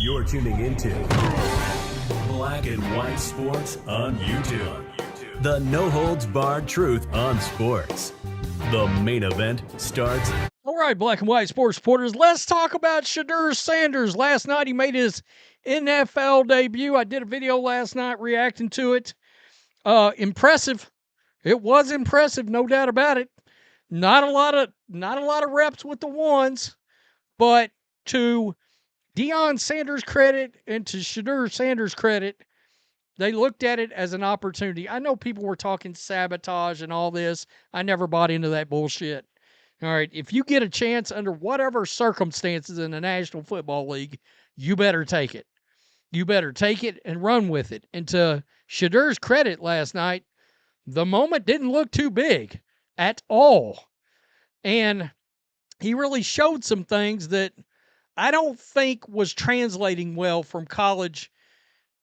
You're tuning into Black and White Sports on YouTube. The no-holds-barred truth on sports. The main event starts. All right, Black and White Sports supporters, let's talk about Shedeur Sanders. Last night he made his NFL debut. I did a video last night reacting to it. Impressive. It was impressive, no doubt about it. Not a lot of reps with the ones, but to Deion Sanders' credit and to Shedeur Sanders' credit, they looked at it as an opportunity. I know people were talking sabotage and all this. I never bought into that bullshit. All right, if you get a chance under whatever circumstances in the National Football League, you better take it. You better take it and run with it. And to Shedeur's credit last night, the moment didn't look too big at all. And he really showed some things that I don't think was translating well from college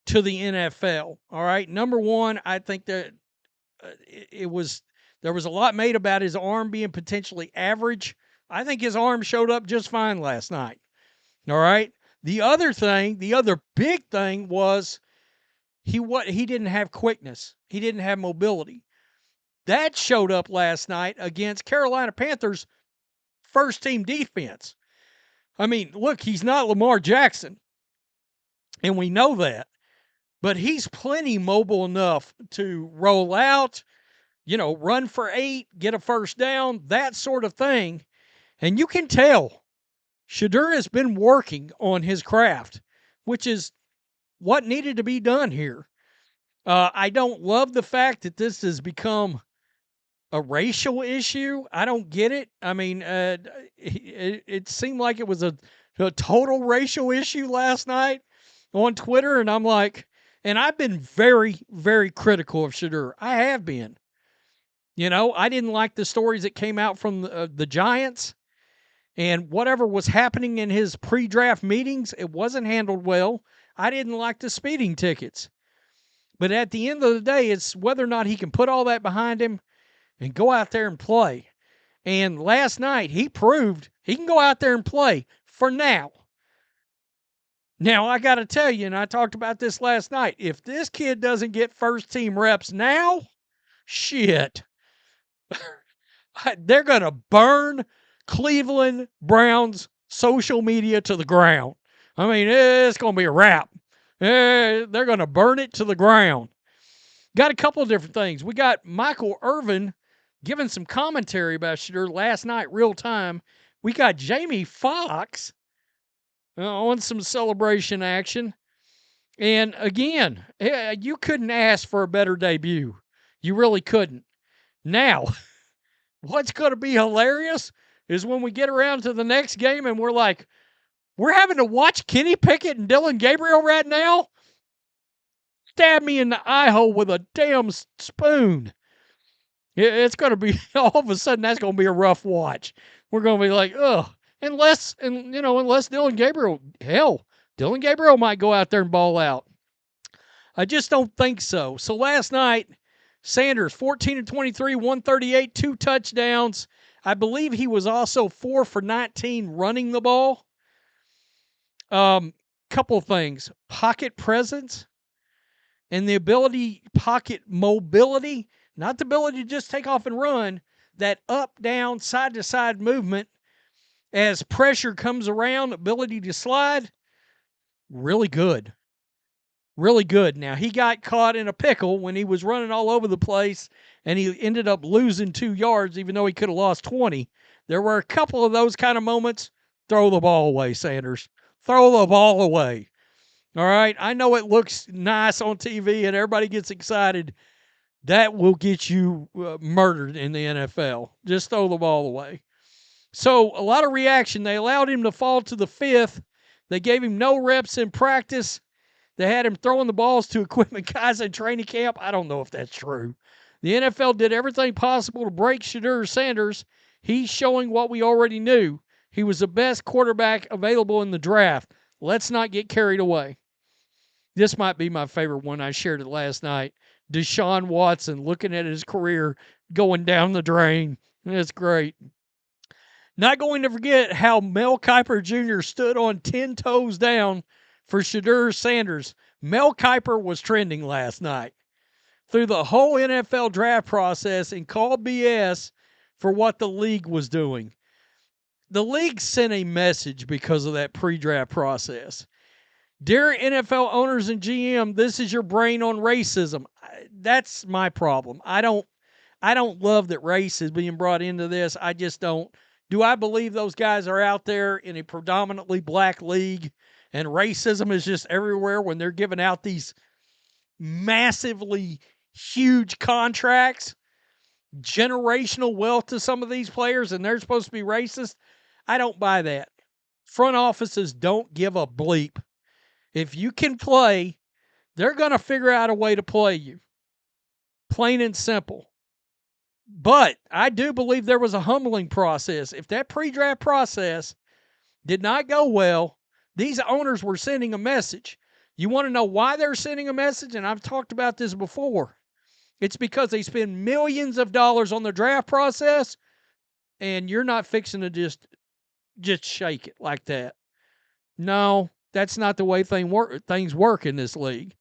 to the NFL. All right. Number one, I think that there was a lot made about his arm being potentially average. I think his arm showed up just fine last night. All right. The other big thing was he didn't have quickness. He didn't have mobility. That showed up last night against Carolina Panthers' first team defense. I mean, look, he's not Lamar Jackson, and we know that. But he's plenty mobile enough to roll out, run for 8, get a first down, that sort of thing. And you can tell Shedeur has been working on his craft, which is what needed to be done here. I don't love the fact that this has become a racial issue. I don't get it. I mean, it seemed like it was a total racial issue last night on Twitter, and I'm like, and I've been very, very critical of Shedeur. I have been. I didn't like the stories that came out from the Giants, and whatever was happening in his pre-draft meetings, it wasn't handled well. I didn't like the speeding tickets. But at the end of the day, it's whether or not he can put all that behind him and go out there and play. And last night, he proved he can go out there and play for now. Now, I got to tell you, and I talked about this last night, if this kid doesn't get first-team reps now, shit. They're going to burn Cleveland Browns social media to the ground. I mean, it's going to be a wrap. They're going to burn it to the ground. Got a couple of different things. We got Michael Irvin giving some commentary about Shedeur last night, real time. We got Jamie Foxx on some celebration action. And again, you couldn't ask for a better debut. You really couldn't. Now, what's going to be hilarious is when we get around to the next game and we're like, we're having to watch Kenny Pickett and Dylan Gabriel right now? Stab me in the eye hole with a damn spoon. It's going to be, all of a sudden, that's going to be a rough watch. We're going to be like, ugh. Unless Dylan Gabriel might go out there and ball out. I just don't think so. So last night, Sanders, 14 of 23, 138, 2 touchdowns. I believe he was also 4 for 19 running the ball. Couple of things. Pocket presence and the pocket mobility, not the ability to just take off and run, that up, down, side-to-side movement as pressure comes around, ability to slide, really good. Really good. Now, he got caught in a pickle when he was running all over the place, and he ended up losing 2 yards, even though he could have lost 20. There were a couple of those kind of moments. Throw the ball away, Sanders. Throw the ball away. All right? I know it looks nice on TV, and everybody gets excited. That will get you murdered in the NFL. Just throw the ball away. So, a lot of reaction. They allowed him to fall to the 5th. They gave him no reps in practice. They had him throwing the balls to equipment guys in training camp. I don't know if that's true. The NFL did everything possible to break Shedeur Sanders. He's showing what we already knew. He was the best quarterback available in the draft. Let's not get carried away. This might be my favorite one. I shared it last night. Deshaun Watson looking at his career going down the drain. That's great. Not going to forget how Mel Kiper Jr. stood on 10 toes down for Shedeur Sanders. Mel Kiper was trending last night through the whole NFL draft process and called BS for what the league was doing. The league sent a message because of that pre-draft process. Dear NFL owners and GM, this is your brain on racism. That's my problem. I don't love that race is being brought into this. I just don't. Do I believe those guys are out there in a predominantly black league and racism is just everywhere when they're giving out these massively huge contracts, generational wealth to some of these players, and they're supposed to be racist? I don't buy that. Front offices don't give a bleep. If you can play, they're going to figure out a way to play you. Plain and simple. But I do believe there was a humbling process. If that pre-draft process did not go well, these owners were sending a message. You want to know why they're sending a message? And I've talked about this before. It's because they spend millions of dollars on the draft process, and you're not fixing to just shake it like that. No, that's not the way things work in this league.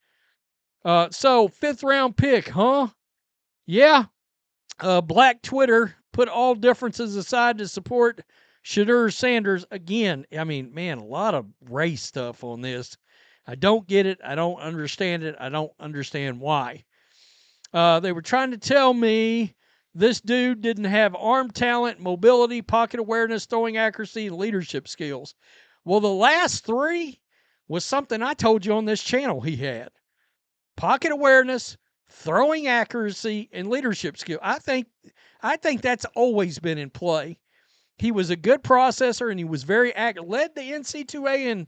So, 5th round pick, huh? Yeah. Black Twitter put all differences aside to support Shedeur Sanders. Again, I mean, man, a lot of race stuff on this. I don't get it. I don't understand it. I don't understand why. They were trying to tell me this dude didn't have arm talent, mobility, pocket awareness, throwing accuracy, and leadership skills. Well, the last 3 was something I told you on this channel he had. Pocket awareness, throwing accuracy, and leadership skill. I think that's always been in play. He was a good processor, and he was very accurate. Led the NC2A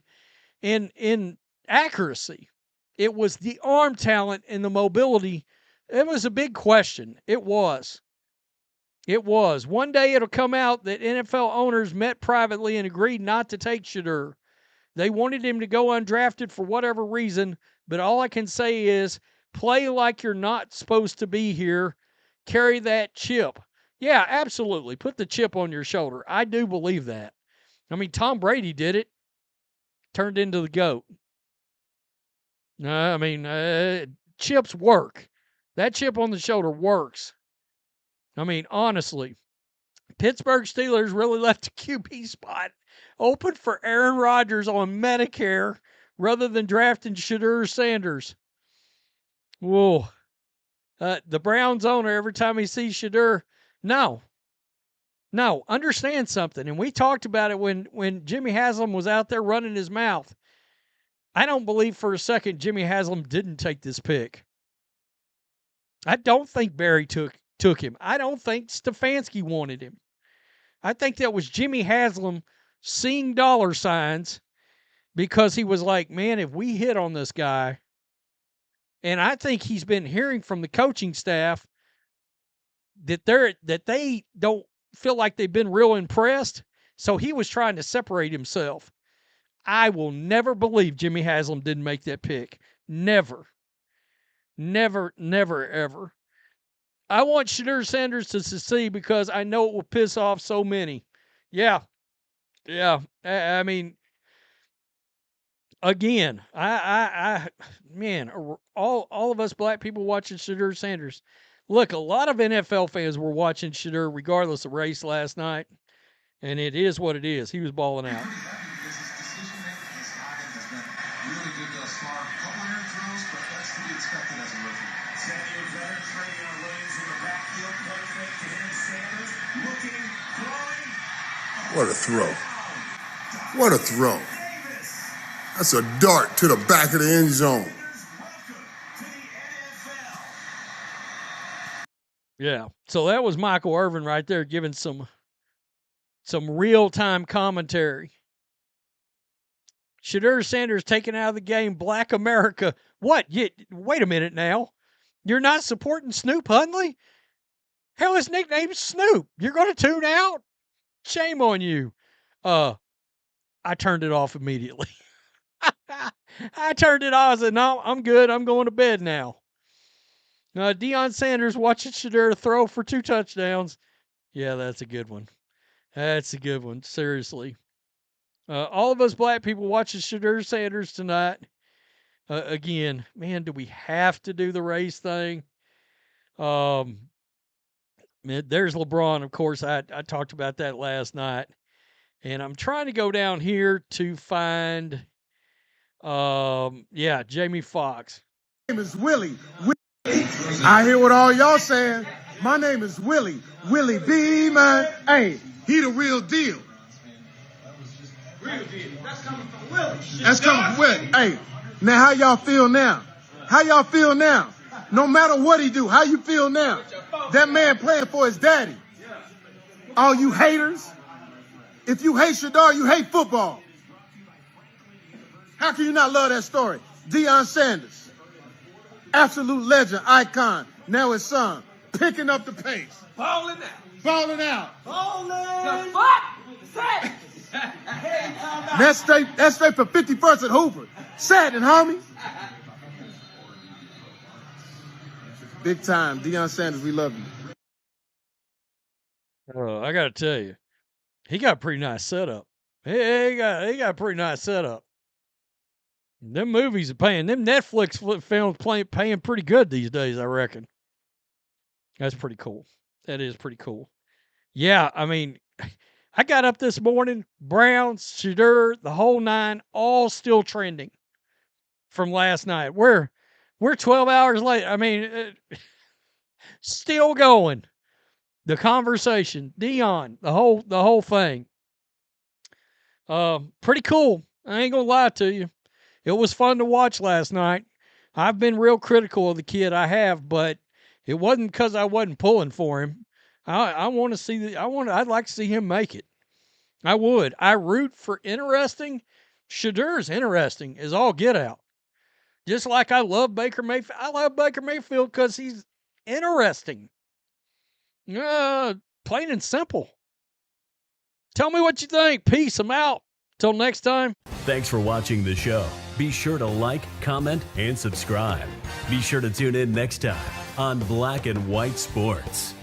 in accuracy. It was the arm talent and the mobility. It was a big question. It was. One day it'll come out that NFL owners met privately and agreed not to take Shedeur. They wanted him to go undrafted for whatever reason, but all I can say is play like you're not supposed to be here. Carry that chip. Yeah, absolutely. Put the chip on your shoulder. I do believe that. I mean, Tom Brady did it. Turned into the GOAT. Chips work. That chip on the shoulder works. I mean, honestly, Pittsburgh Steelers really left the QB spot open for Aaron Rodgers on Medicare rather than drafting Shedeur Sanders. Whoa. The Browns owner, every time he sees Shedeur, no, understand something. And we talked about it when Jimmy Haslam was out there running his mouth. I don't believe for a second Jimmy Haslam didn't take this pick. I don't think Barry took him. I don't think Stefanski wanted him. I think that was Jimmy Haslam seeing dollar signs because he was like, man, if we hit on this guy, and I think he's been hearing from the coaching staff that they don't feel like they've been real impressed. So he was trying to separate himself. I will never believe Jimmy Haslam didn't make that pick. Never. Never, never, ever. I want Shedeur Sanders to succeed because I know it will piss off so many. Yeah. I mean, again, man, all of us black people watching Shedeur Sanders. Look, a lot of NFL fans were watching Shedeur regardless of race last night, and it is what it is. He was balling out. What a throw. What a throw. That's a dart to the back of the end zone. Yeah. So that was Michael Irvin right there giving some real-time commentary. Shedeur Sanders taken out of the game. Black America. What? Wait a minute now. You're not supporting Snoop Hundley? Hell, his nickname's Snoop. You're going to tune out? Shame on you. I turned it off immediately. I turned it off. I said, no, I'm good. I'm going to bed now. Deion Sanders watching Shedeur throw for 2 touchdowns. Yeah, that's a good one. That's a good one. Seriously. All of us black people watching Shedeur Sanders tonight. Again, man, do we have to do the race thing? There's LeBron, of course. I talked about that last night. And I'm trying to go down here to find, Jamie Foxx. My name is Willie. I hear what all y'all saying. My name is Willie. Willie B, man. Hey, he the real deal. Real deal. That's coming from Willie. That's coming from Willie. Hey, now how y'all feel now? How y'all feel now? No matter what he do, how you feel now? That man playing for his daddy. All you haters, if you hate Shadur, you hate football. How can you not love that story? Deion Sanders, absolute legend, icon, now his son, picking up the pace. Balling out. Balling out. Balling. The fuck? That's straight for 51st and Hoover. Satin, homie. Big time. Deion Sanders, we love you. I got to tell you, he got a pretty nice setup. He got a pretty nice setup. Them movies are paying. Them Netflix films paying pretty good these days, I reckon. That's pretty cool. That is pretty cool. Yeah, I mean, I got up this morning, Browns, Shadur, the whole nine, all still trending from last night. We're 12 hours late. I mean, still going. The conversation, Deion, the whole thing. Pretty cool. I ain't gonna lie to you. It was fun to watch last night. I've been real critical of the kid, I have, but it wasn't because I wasn't pulling for him. I want to see I'd like to see him make it. I would. I root for interesting. Shedur's interesting is all get out. Just like I love Baker Mayfield. I love Baker Mayfield because he's interesting. Plain and simple. Tell me what you think. Peace. I'm out. Till next time. Thanks for watching the show. Be sure to like, comment, and subscribe. Be sure to tune in next time on Black and White Sports.